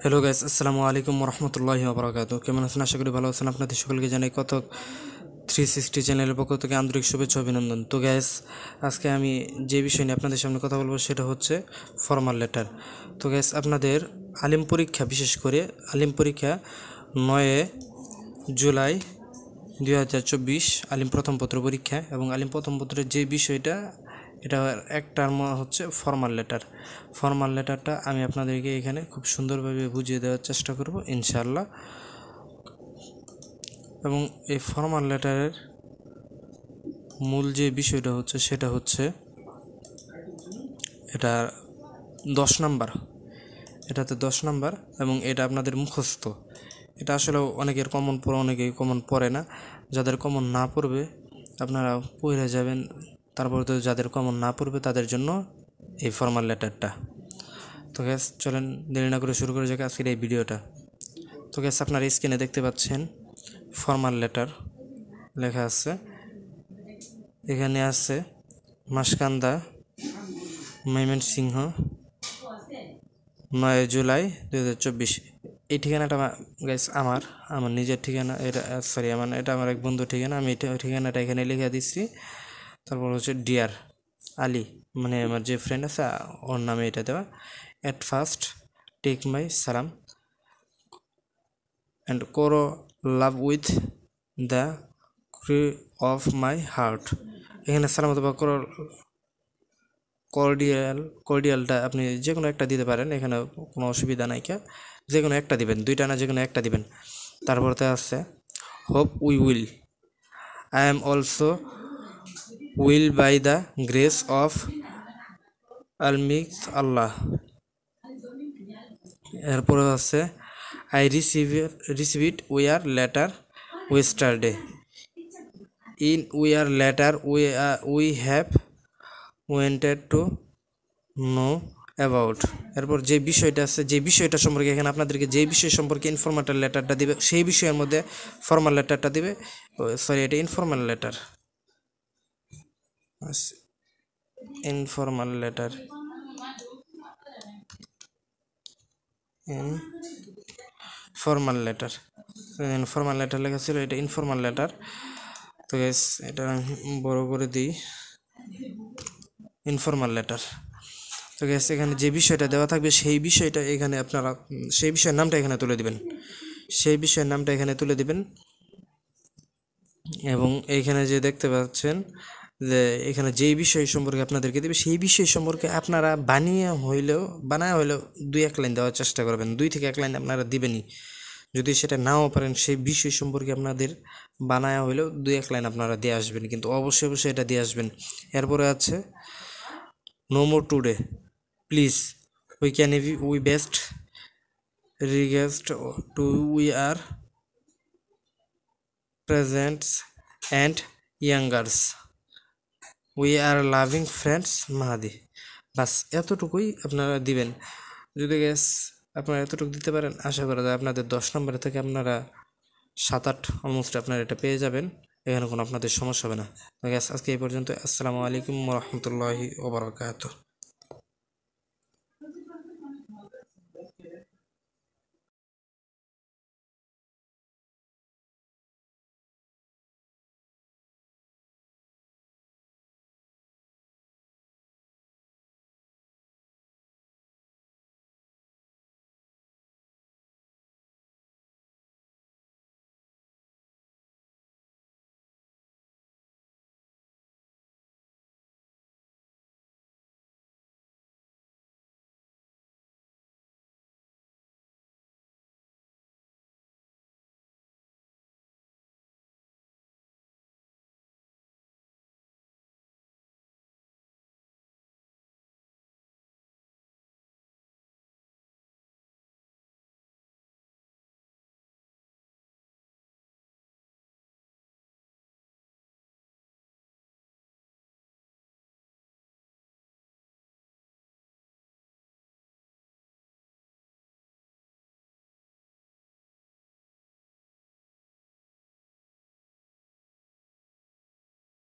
Hello guys, আসসালামু আলাইকুম রহমতুল্লাহি ওবরাকাতুহু। কেমন আছেন? আশা করি ভালো আছেন। আপনাদের সকলকে জানাই কতক 360 চ্যানেলের পক্ষ থেকে আন্তরিক শুভেচ্ছা অভিনন্দন। তো গাইস, আজকে আমি যে বিষয় নিয়ে আপনাদের সামনে কথা বলবো সেটা হচ্ছে ফরমাল লেটার। তো গাইস, আপনাদের আলিম পরীক্ষা, বিশেষ করে আলিম পরীক্ষা 9 জুলাই 2024 আলিম প্রথম পত্র পরীক্ষা, এবং আলিম প্রথম পত্রের যে বিষয়টা, এটা একটার হচ্ছে ফরমাল লেটার। ফরমাল লেটারটা আমি আপনাদেরকে এখানে খুব সুন্দরভাবে বুঝিয়ে দেওয়ার চেষ্টা করব ইনশাআল্লাহ। এবং এই ফরমাল লেটারের মূল যে বিষয়টা হচ্ছে সেটা হচ্ছে এটা 10 নাম্বার। এটাতে 10 নাম্বার এবং এটা আপনাদের মুখস্থ। এটা আসলে অনেকের কমন পড়ে, অনেকেই কমন পড়ে না। যাদের কমন না পড়বে আপনারা পড়ে যাবেন, তারপরে তো যাদের কমন না পড়বে তাদের জন্য এই ফরমাল লেটারটা। তো গ্যাস, চলেন দেরি না করে শুরু করে যাক আজকের এই ভিডিওটা। তো গ্যাস, আপনারা স্ক্রিনে দেখতে পাচ্ছেন ফরমাল লেটার লেখা আছে। এখানে আছে মাসকান্দা, ময়মনসিংহ, 9 জুলাই 2024। এই ঠিকানাটা গাইস আমার নিজের ঠিকানা। এটা সরি, এটা আমার এক বন্ধুর ঠিকানা। আমি ঠিকানাটা এখানে লিখে দিচ্ছি। তারপর হচ্ছে ডিয়ার আলী, মানে আমার যে ফ্রেন্ড আছে ওর নামে এটা দেওয়া। At first take my salaam and করো love with the core of my heart. এখানে সালাম অথবা কর্ডিয়ালটা আপনি যে কোনো একটা দিতে পারেন, এখানে কোনো অসুবিধা নাই। যে কোনো একটা দিবেন, দুইটা না, যে কোনো একটা দিবেন। তারপরতে আছে hope we will, I am also will by the grace of almighty Allah. এরপরে আছে I receive it your letter yesterday. In your letter we have wanted to know about. এরপর যে বিষয়টা আছে, যে বিষয়টা সম্পর্কে এখানে আপনাদেরকে যে বিষয় সম্পর্কে ইনফরমেটর লেটারটা দিবে, সেই বিষয়ের মধ্যে ফর্মাল লেটারটা দিবে। সরি, এটা informal letter. Informal letter informal letter informal letter লেখা ছিল, এটা ইনফরমাল লেটার। তো গাইস, এটা বড় করে দিই, ইনফরমাল লেটার। তো গাইস, এখানে যে বিষয়টা দেওয়া থাকবে সেই বিষয়টা এখানে আপনারা সেই বিষয়ের নামটা এখানে তুলে দিবেন, সেই বিষয়ের নামটা এখানে তুলে দিবেন। এবং এইখানে যে দেখতে পাচ্ছেন যে এখানে যেই বিষয় সম্পর্কে আপনাদেরকে দেবে সেই বিষয় সম্পর্কে আপনারা বানায় হইলেও 2-1 লাইন দেওয়ার চেষ্টা করবেন। 2 থেকে 1 লাইন আপনারা দিবেনই। যদি সেটা নাও পারেন, সেই বিষয় সম্পর্কে আপনাদের বানায় হইলেও 2-1 লাইন আপনারা দিয়ে আসবেন, কিন্তু অবশ্যই এটা দিয়ে আসবেন। এরপরে আছে no more today, please we best regards to we are parents and youngers, we are loving friends Mahadi. বাস এতটুকুই আপনারা দিবেন। যদি গ্যাস আপনারা এতটুকু দিতে পারেন, আশা করা যায় আপনাদের 10 নম্বরে থেকে আপনারা 7-8 অলমোস্ট আপনারা এটা পেয়ে যাবেন। এখানে কোনো আপনাদের সমস্যা হবে না। তো গ্যাস, আজকে এই পর্যন্ত। আসসালামু আলাইকুম রহমতুল্লাহি ওবরাকাতুহু।